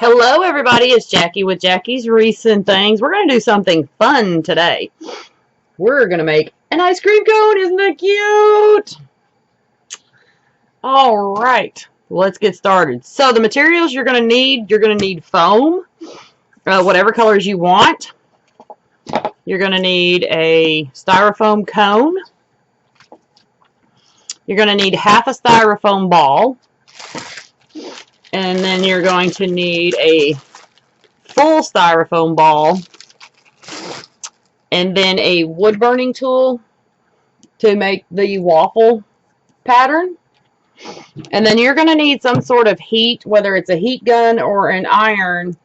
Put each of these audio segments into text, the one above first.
Hello everybody, it's Jackie with Jackie's Recent Things. We're going to do something fun today. We're going to make an ice cream cone. Isn't that cute? Alright, let's get started. So the materials you're going to need foam, whatever colors you want. You're going to need a styrofoam cone. You're going to need half a styrofoam ball. And then you're going to need a full styrofoam ball, and then a wood burning tool to make the waffle pattern. And then you're going to need some sort of heat, whether it's a heat gun or an iron,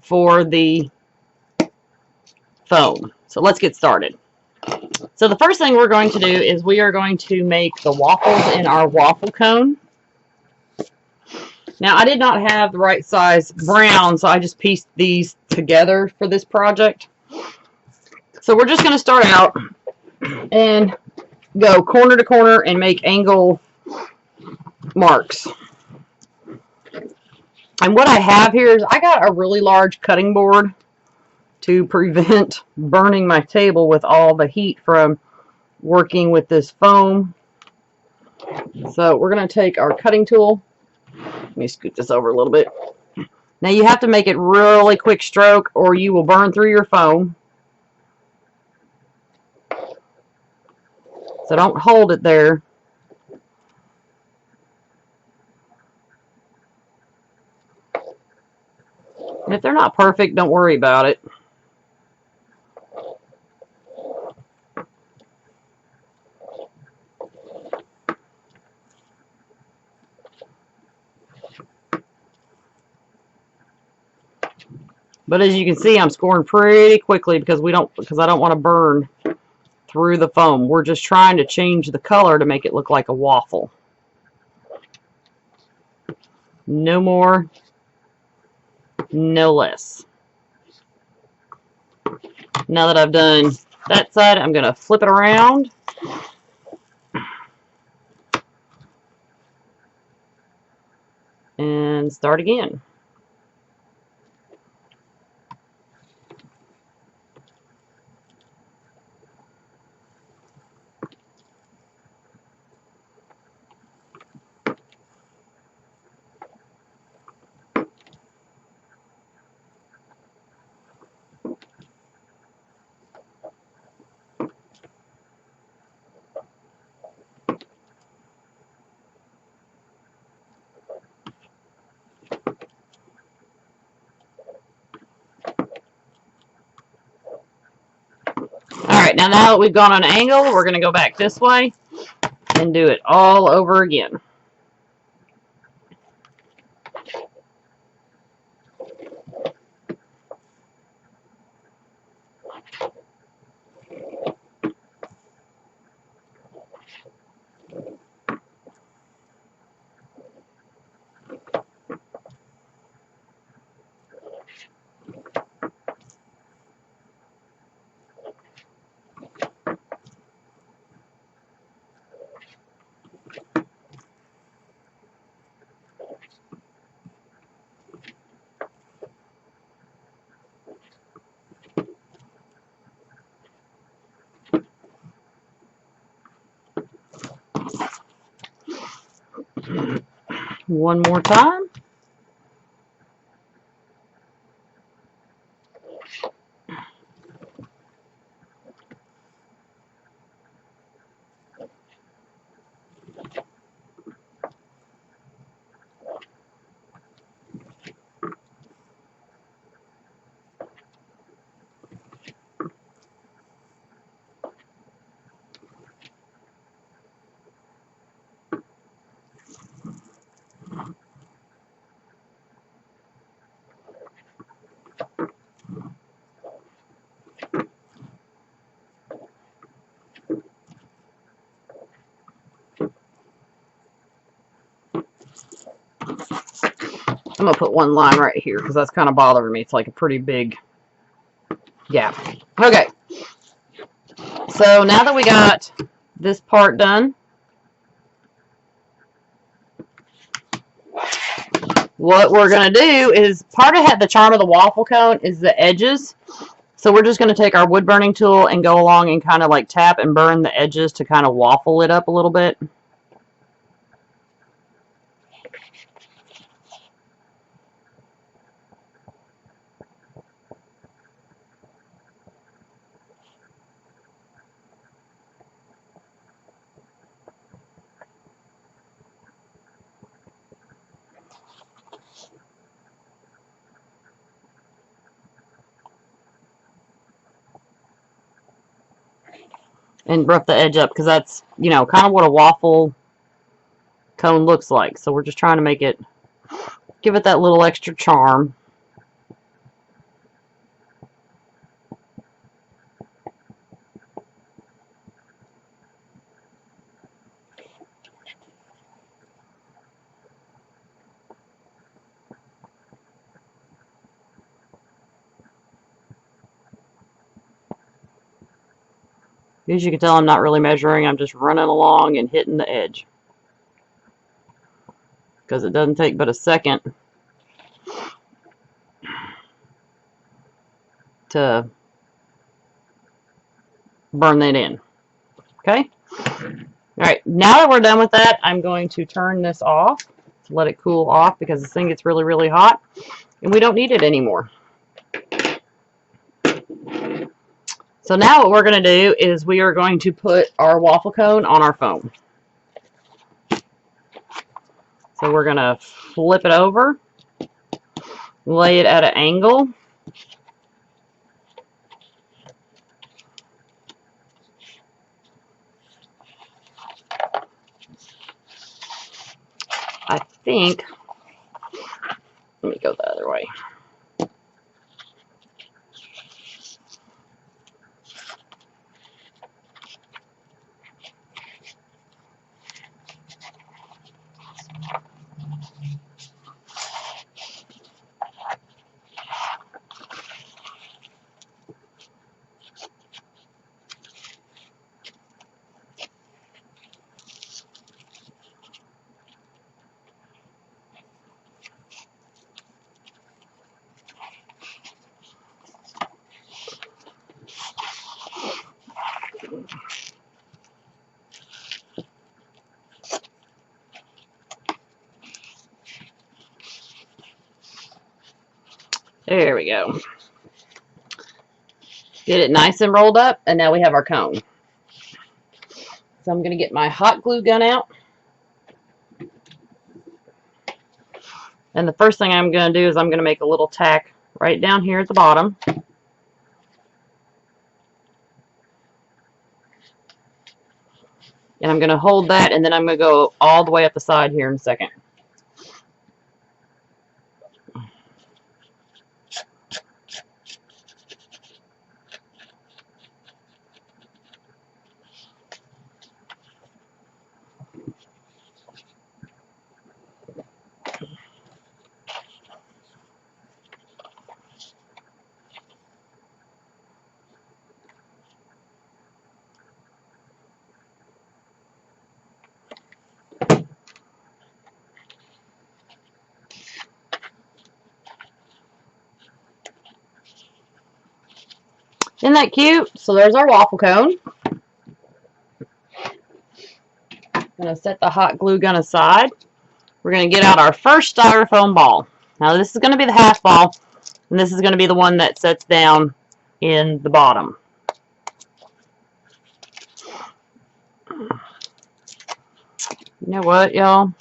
for the foam. So let's get started. So the first thing we're going to do is we are going to make the waffles in our waffle cone. Now, I did not have the right size brown, so I just pieced these together for this project. So we're just going to start out and go corner to corner and make angle marks. And what I have here is I got a really large cutting board to prevent burning my table with all the heat from working with this foam. So we're going to take our cutting tool. Let me scoot this over a little bit. Now you have to make it really quick stroke or you will burn through your foam. So don't hold it there. And if they're not perfect, don't worry about it. But as you can see, I'm scoring pretty quickly because I don't want to burn through the foam. We're just trying to change the color to make it look like a waffle. No more, no less. Now that I've done that side, I'm going to flip it around. And start again. Alright, now that we've gone on an angle, we're going to go back this way and do it all over again. One more time. I'm going to put one line right here because that's kind of bothering me. It's like a pretty big gap. Okay. So now that we got this part done, what we're going to do is, part of the charm of the waffle cone is the edges. So we're just going to take our wood burning tool and go along and kind of like tap and burn the edges to kind of waffle it up a little bit. And rough the edge up, because that's, you know, kind of what a waffle cone looks like. So we're just trying to make it, give it that little extra charm. As you can tell, I'm not really measuring. I'm just running along and hitting the edge, because it doesn't take but a second to burn that in. Okay? Alright, now that we're done with that, I'm going to turn this off to let it cool off, because this thing gets really, really hot and we don't need it anymore. So now what we're going to do is we are going to put our waffle cone on our foam. So we're going to flip it over, lay it at an angle. I think, let me go the other way. There we go. Get it nice and rolled up, and now we have our cone. So I'm going to get my hot glue gun out. And the first thing I'm going to do is I'm going to make a little tack right down here at the bottom. And I'm going to hold that, and then I'm going to go all the way up the side here in a second. Isn't that cute? So there's our waffle cone. I'm going to set the hot glue gun aside. We're going to get out our first styrofoam ball. Now this is going to be the half ball, and this is going to be the one that sets down in the bottom. You know what, y'all?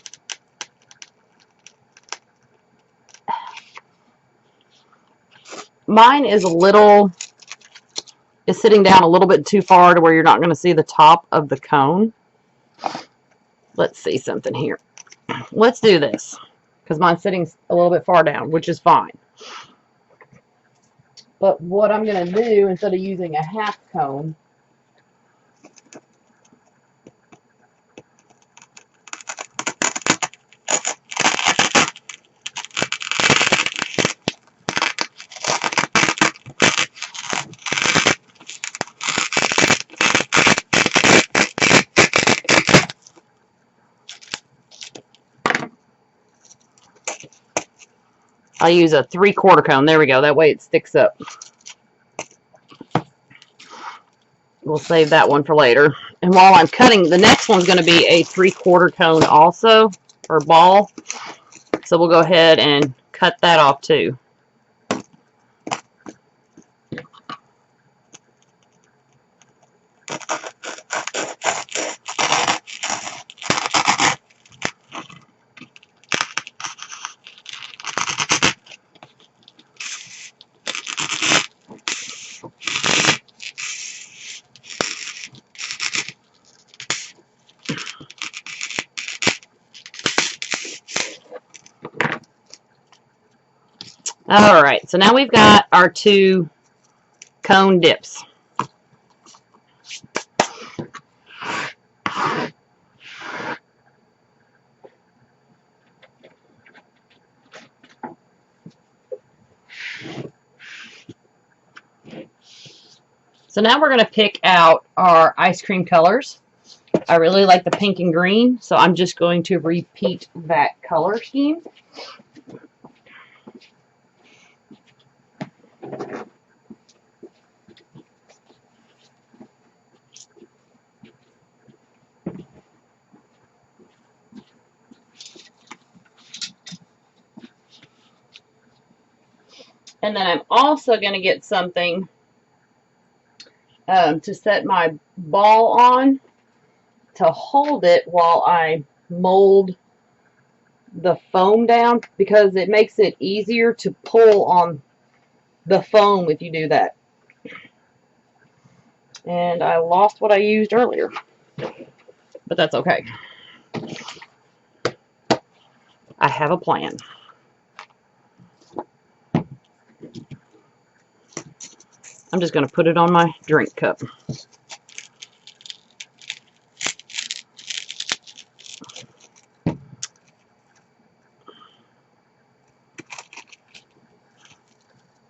Mine is sitting down a little bit too far to where you're not going to see the top of the cone. Let's see something here. Let's do this, because mine's sitting a little bit far down, which is fine. But what I'm going to do, instead of using a half cone, I'll use a 3/4 cone. There we go. That way it sticks up. We'll save that one for later. And while I'm cutting, the next one's going to be a 3/4 cone also, or ball. So we'll go ahead and cut that off too. All right, so now we've got our 2 cone dips. So now we're going to pick out our ice cream colors. I really like the pink and green, so I'm just going to repeat that color scheme. And then I'm also going to get something to set my ball on to hold it while I mold the foam down, because it makes it easier to pull on the foam if you do that. And I lost what I used earlier, but that's okay. I have a plan. I'm just going to put it on my drink cup.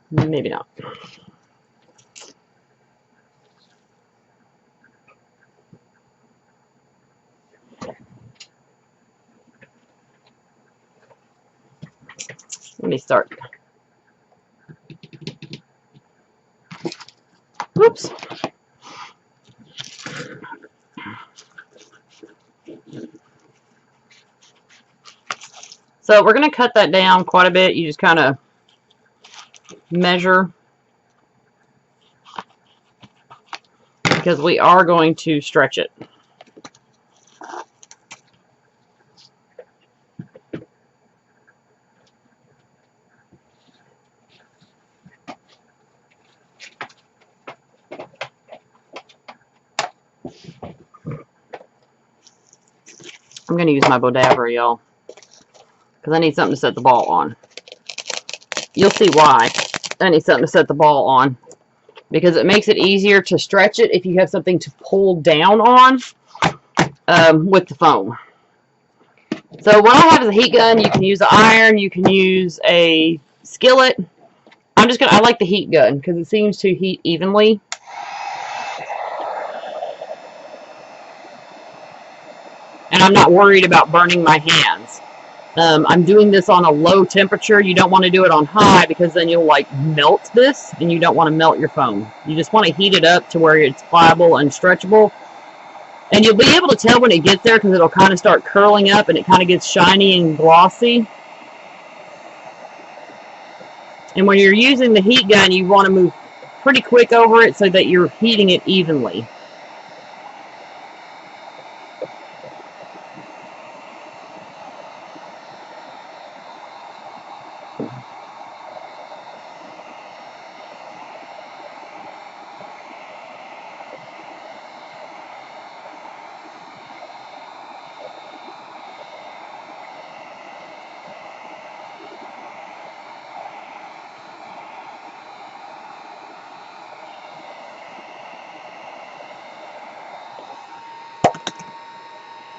Maybe not. Let me start. Oops. So we're going to cut that down quite a bit. You just kind of measure, because we are going to stretch it. I'm going to use my Bodabra, y'all, because I need something to set the ball on. You'll see why I need something to set the ball on, because it makes it easier to stretch it if you have something to pull down on with the foam. So what I have is a heat gun. You can use an iron. You can use a skillet. I like the heat gun because it seems to heat evenly. And I'm not worried about burning my hands. I'm doing this on a low temperature. You don't want to do it on high, because then you'll like melt this, and you don't want to melt your foam. You just want to heat it up to where it's pliable and stretchable. And you'll be able to tell when it gets there, because it'll kind of start curling up and it kind of gets shiny and glossy. And when you're using the heat gun, you want to move pretty quick over it so that you're heating it evenly.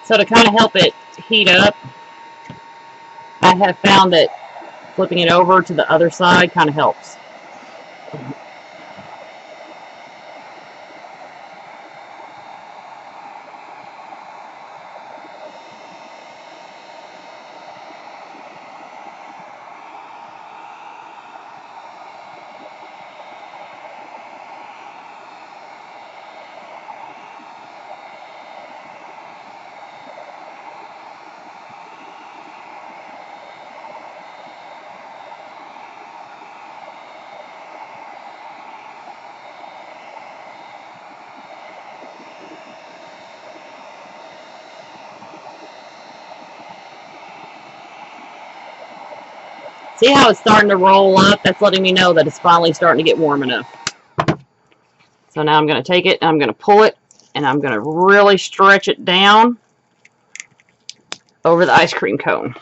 So to kind of help it heat up, I have found that flipping it over to the other side kind of helps. See how it's starting to roll up? That's letting me know that it's finally starting to get warm enough. So now I'm going to take it and I'm going to pull it and I'm going to really stretch it down over the ice cream cone.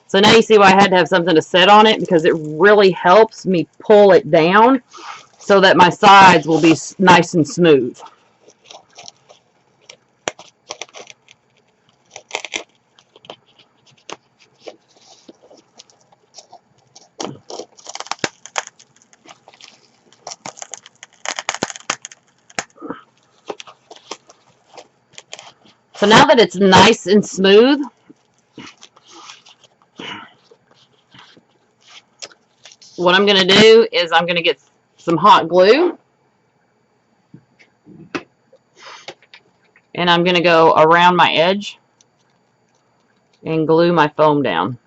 So now you see why I had to have something to set on it, because it really helps me pull it down so that my sides will be nice and smooth. So now that it's nice and smooth, what I'm going to do is I'm going to get some hot glue. And I'm going to go around my edge and glue my foam down.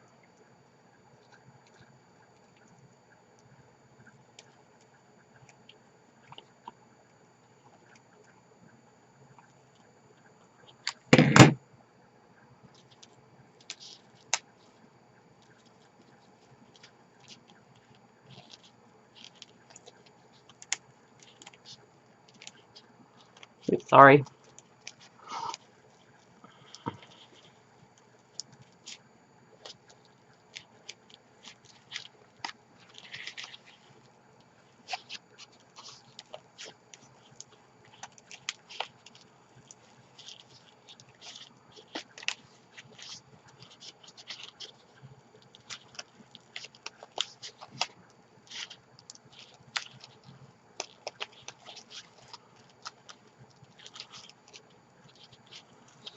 Oops, sorry.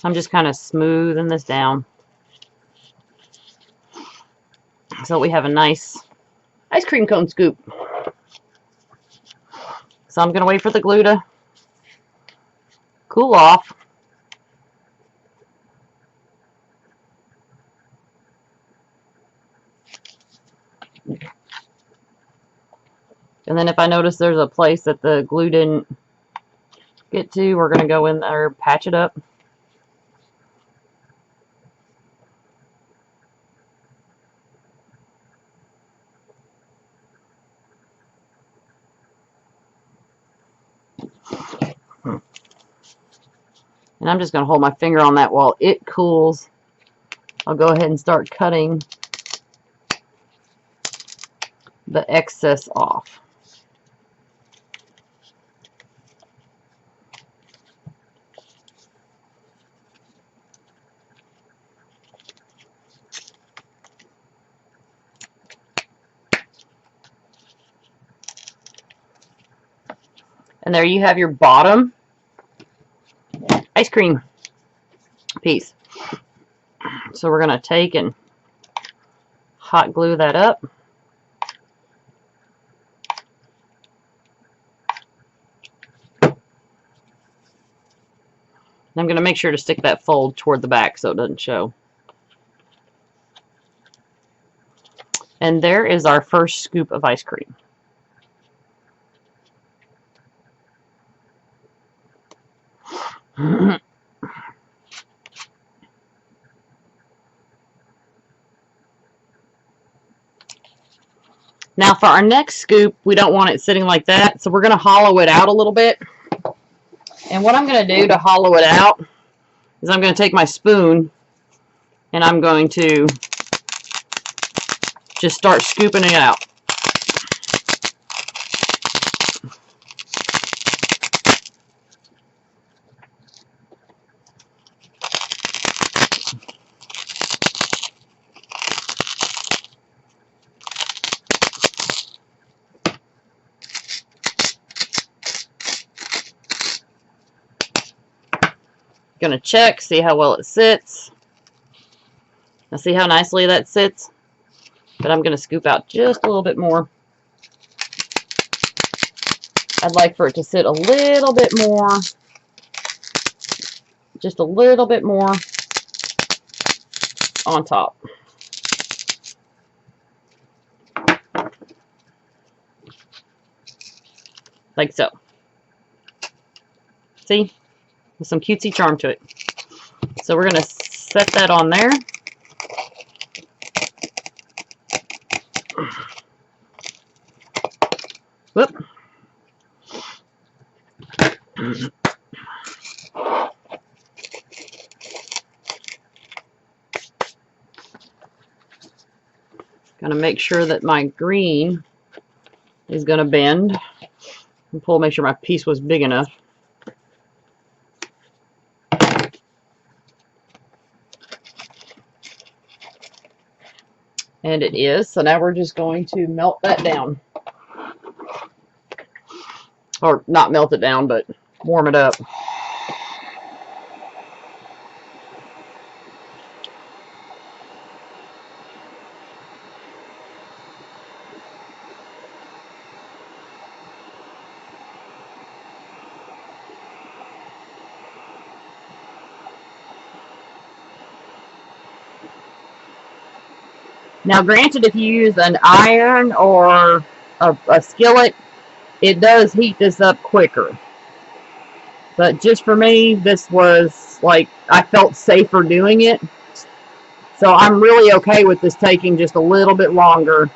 I'm just kind of smoothing this down so we have a nice ice cream cone scoop. So I'm going to wait for the glue to cool off. And then if I notice there's a place that the glue didn't get to, we're going to go in there and patch it up. And I'm just going to hold my finger on that while it cools. I'll go ahead and start cutting the excess off. And there you have your bottom ice cream piece. So we're going to take and hot glue that up. And I'm going to make sure to stick that fold toward the back so it doesn't show. And there is our first scoop of ice cream. Now for our next scoop, we don't want it sitting like that, so we're going to hollow it out a little bit. And what I'm going to do to hollow it out is I'm going to take my spoon and I'm going to just start scooping it out. Going to check, see how well it sits. Now see how nicely that sits? But I'm going to scoop out just a little bit more. I'd like for it to sit a little bit more, just a little bit more on top. Like so. See? With some cutesy charm to it. So we're going to set that on there. Gonna make sure that my green is gonna bend. And pull, make sure my piece was big enough. And it is. So now we're just going to melt that down. Or not melt it down, but warm it up. Now, granted, if you use an iron or a skillet, it does heat this up quicker. But just for me, this was like, I felt safer doing it. So I'm really okay with this taking just a little bit longer.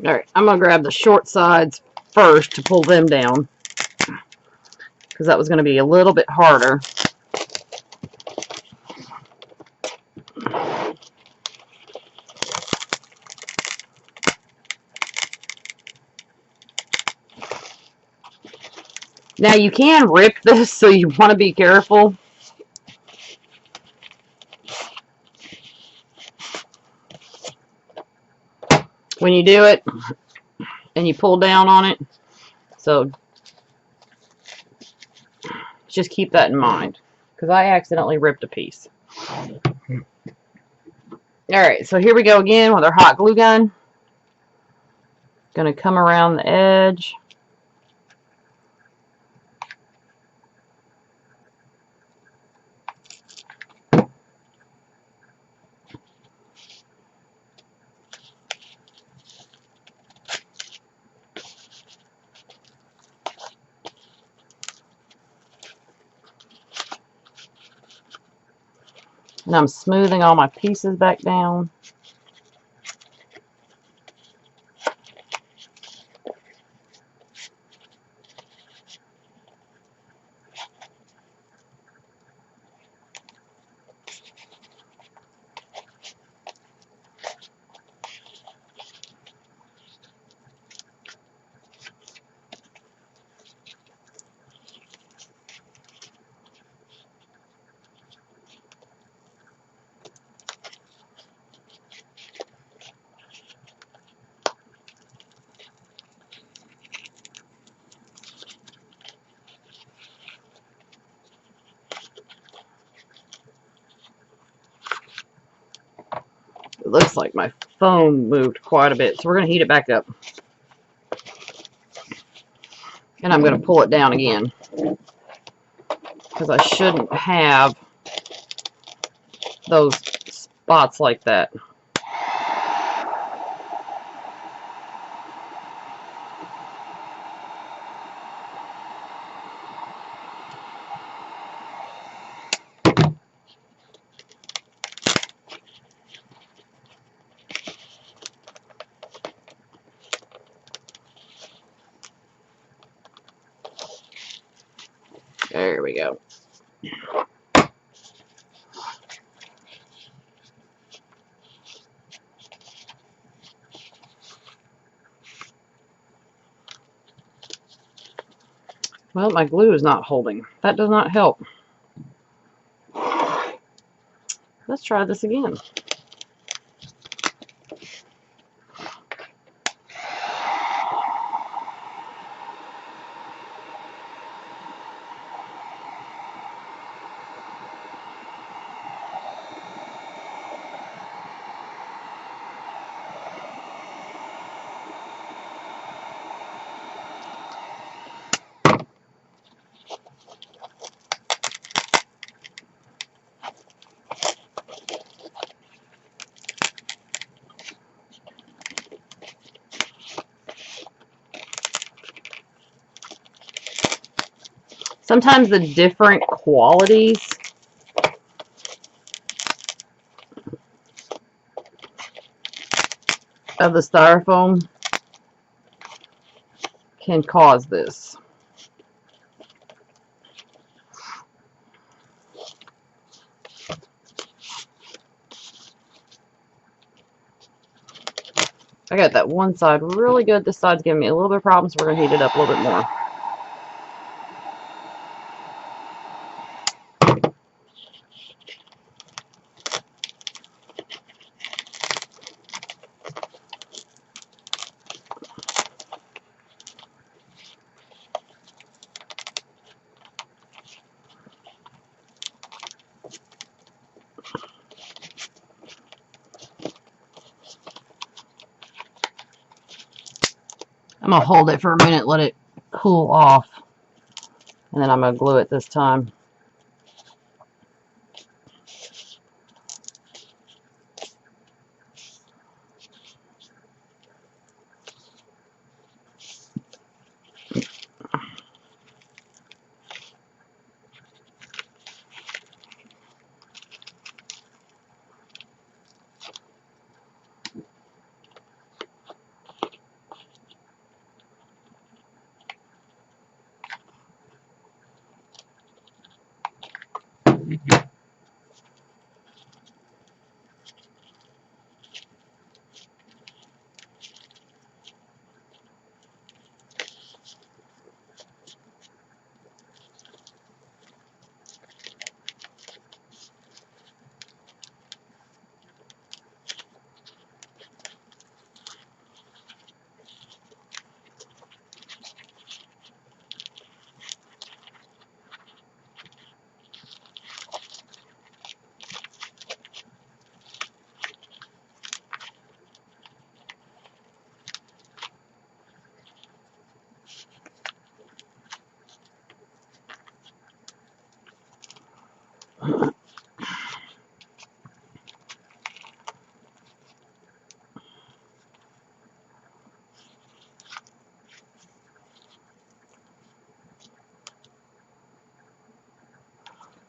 Alright, I'm going to grab the short sides first to pull them down, because that was going to be a little bit harder. Now you can rip this, so you want to be careful. When you do it, and you pull down on it. So just keep that in mind, because I accidentally ripped a piece. Alright, so here we go again with our hot glue gun. Going to come around the edge. And I'm smoothing all my pieces back down. It looks like my foam moved quite a bit, so we're going to heat it back up. And I'm going to pull it down again, because I shouldn't have those spots like that. There we go. Well, my glue is not holding. That does not help. Let's try this again. sometimes the different qualities of the styrofoam can cause this. I got that one side really good. This side's giving me a little bit of problems. We're going to heat it up a little bit more. I'm going to hold it for a minute, let it cool off, and then I'm going to glue it this time.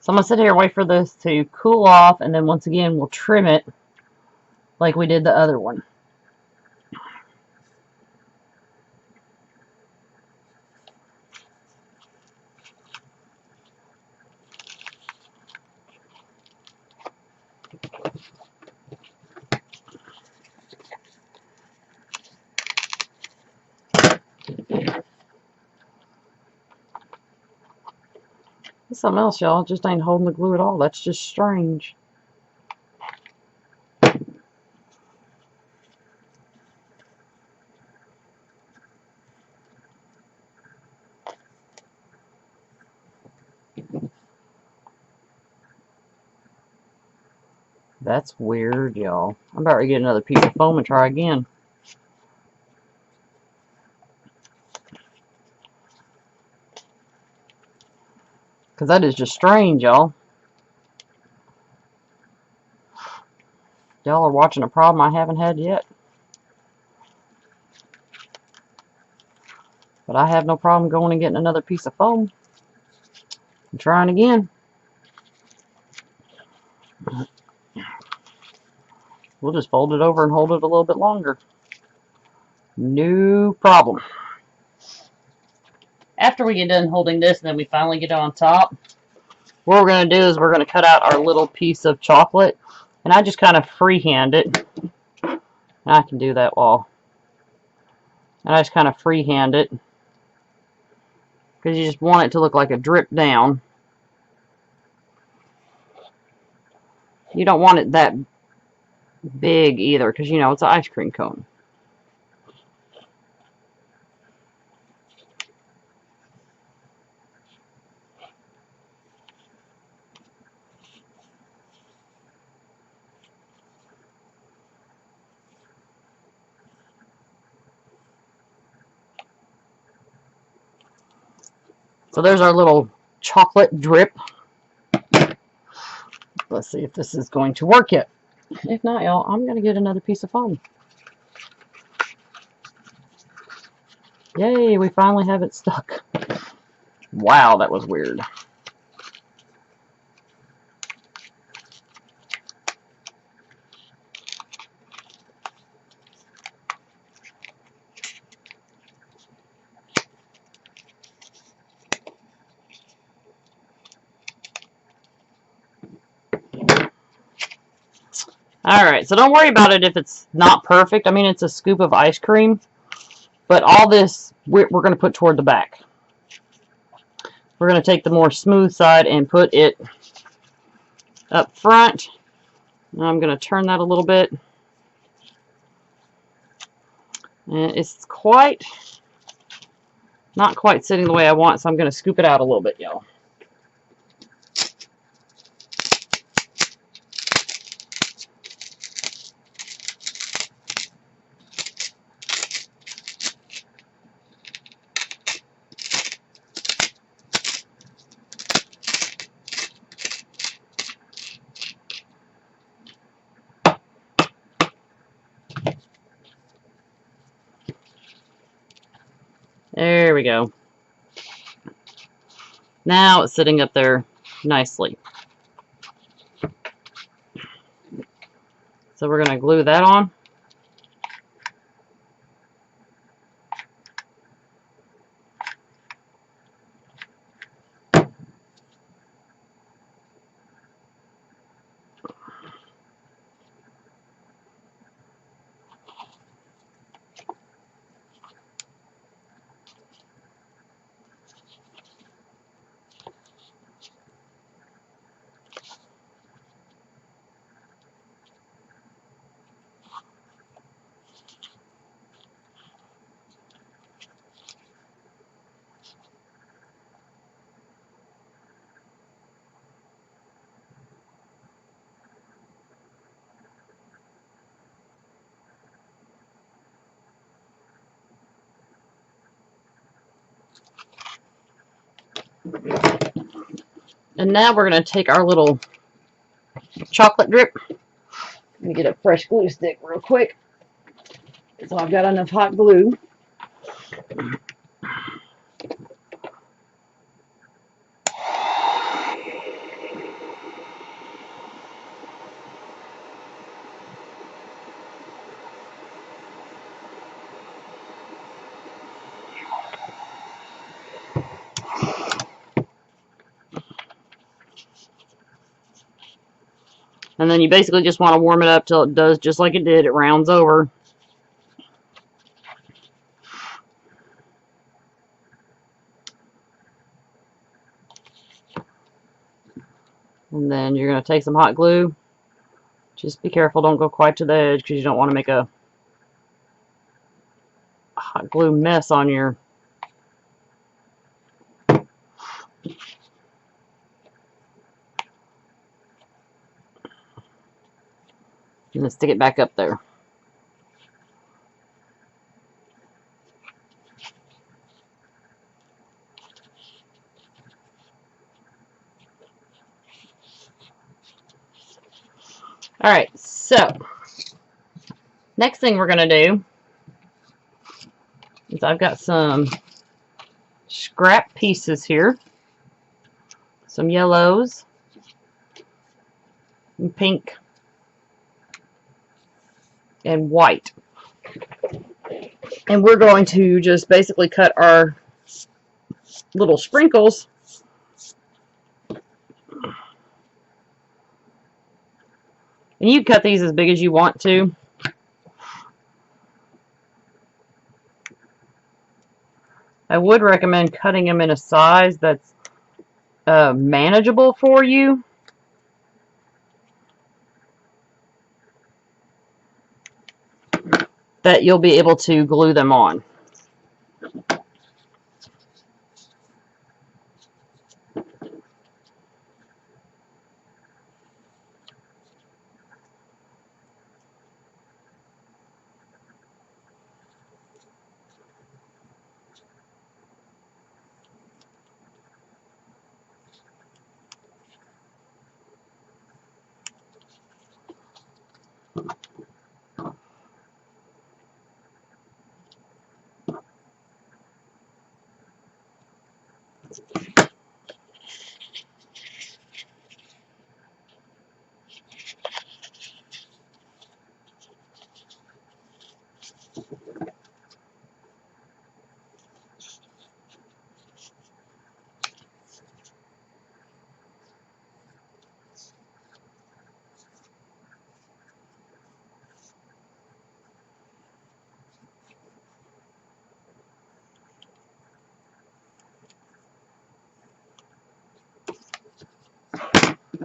So I'm going to sit here and wait for this to cool off, and then once again we'll trim it like we did the other one. It's something else, y'all. It just ain't holding the glue at all. That's just strange. That's weird, y'all. I'm about to get another piece of foam and try again. Because that is just strange, y'all. Y'all are watching a problem I haven't had yet. But I have no problem going and getting another piece of foam and trying again. We'll just fold it over and hold it a little bit longer. No problem. After we get done holding this and then we finally get on top, what we're going to do is we're going to cut out our little piece of chocolate. And I just kind of freehand it. I can do that while. And I just kind of freehand it. Because you just want it to look like a drip down. You don't want it that big either, because you know it's an ice cream cone. So there's our little chocolate drip. Let's see if this is going to work yet. If not, y'all, I'm going to get another piece of foam. Yay, we finally have it stuck. Wow, that was weird. Alright, so don't worry about it if it's not perfect. I mean, it's a scoop of ice cream. But all this, we're going to put toward the back. We're going to take the more smooth side and put it up front. Now I'm going to turn that a little bit. And it's not quite sitting the way I want, so I'm going to scoop it out a little bit, y'all. There we go. Now it's sitting up there nicely. So we're going to glue that on. And now we're going to take our little chocolate drip. Let me get a fresh glue stick real quick. So I've got enough hot glue. And then you basically just want to warm it up till it does just like it did. It rounds over. And then you're going to take some hot glue. Just be careful, don't go quite to the edge because you don't want to make a hot glue mess on your... And then stick it back up there. Alright, so next thing we're going to do is I've got some scrap pieces here. Some yellows and pink and white. And we're going to just basically cut our little sprinkles and you cut these as big as you want to. I would recommend cutting them in a size that's manageable for you. That you'll be able to glue them on.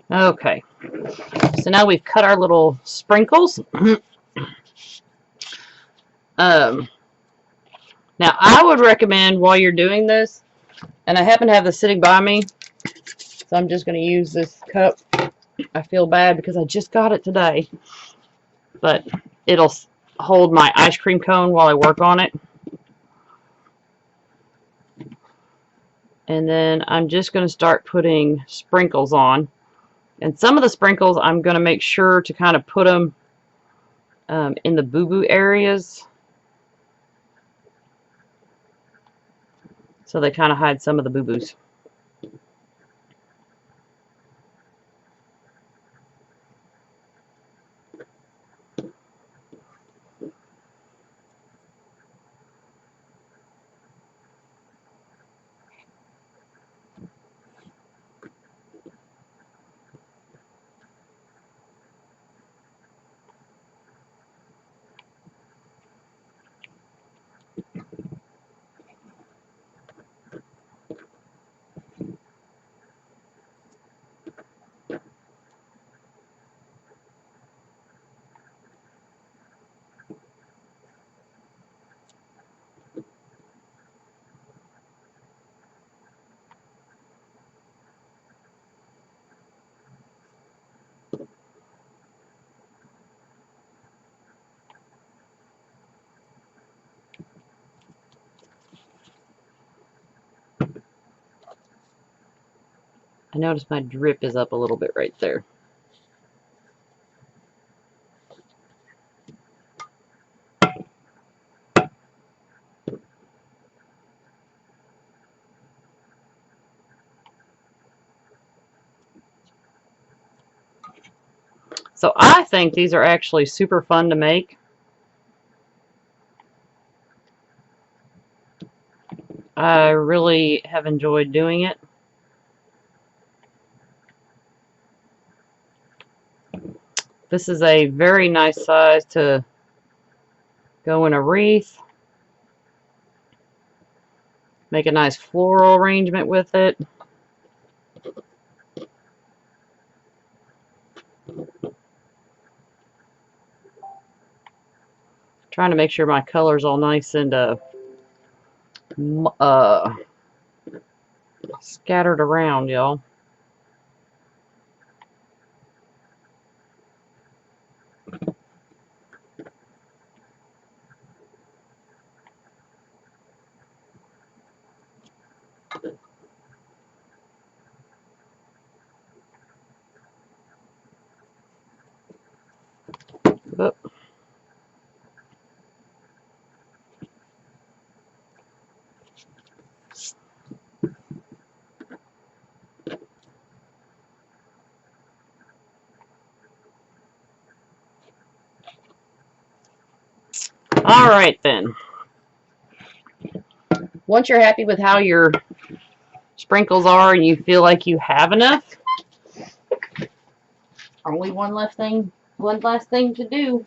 Okay, so now we've cut our little sprinkles. Now I would recommend while you're doing this, and I happen to have this sitting by me, so I'm just going to use this cup. I feel bad because I just got it today, but it'll hold my ice cream cone while I work on it. And then I'm just going to start putting sprinkles on. And some of the sprinkles, I'm going to make sure to kind of put them in the boo-boo areas, so they kind of hide some of the boo-boos. I notice my drip is up a little bit right there. So I think these are actually super fun to make. I really have enjoyed doing it. This is a very nice size to go in a wreath. Make a nice floral arrangement with it. Trying to make sure my color's all nice and scattered around, y'all. Oop. All right then. Once you're happy with how your sprinkles are and you feel like you have enough, only one last thing to do.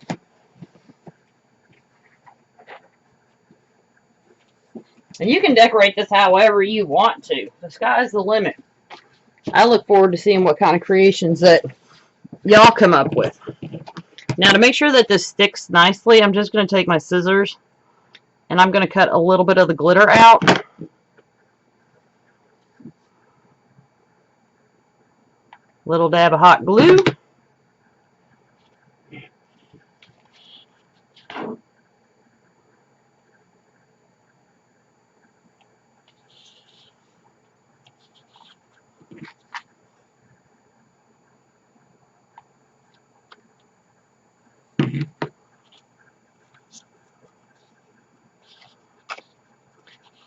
And you can decorate this however you want to. The sky's the limit. I look forward to seeing what kind of creations that y'all come up with. Now, to make sure that this sticks nicely, I'm just going to take my scissors and I'm going to cut a little bit of the glitter out. Little dab of hot glue.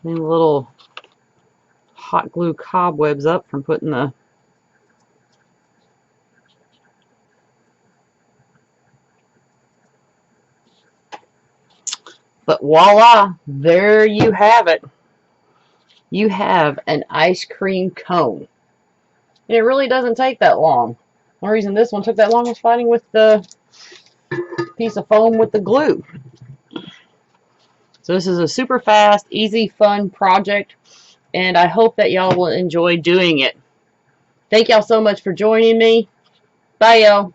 And little hot glue cobwebs up from putting the But voila, there you have it. You have an ice cream cone. And it really doesn't take that long. The only reason this one took that long was fighting with the piece of foam with the glue. So this is a super fast, easy, fun project, and I hope that y'all will enjoy doing it. Thank y'all so much for joining me. Bye, y'all.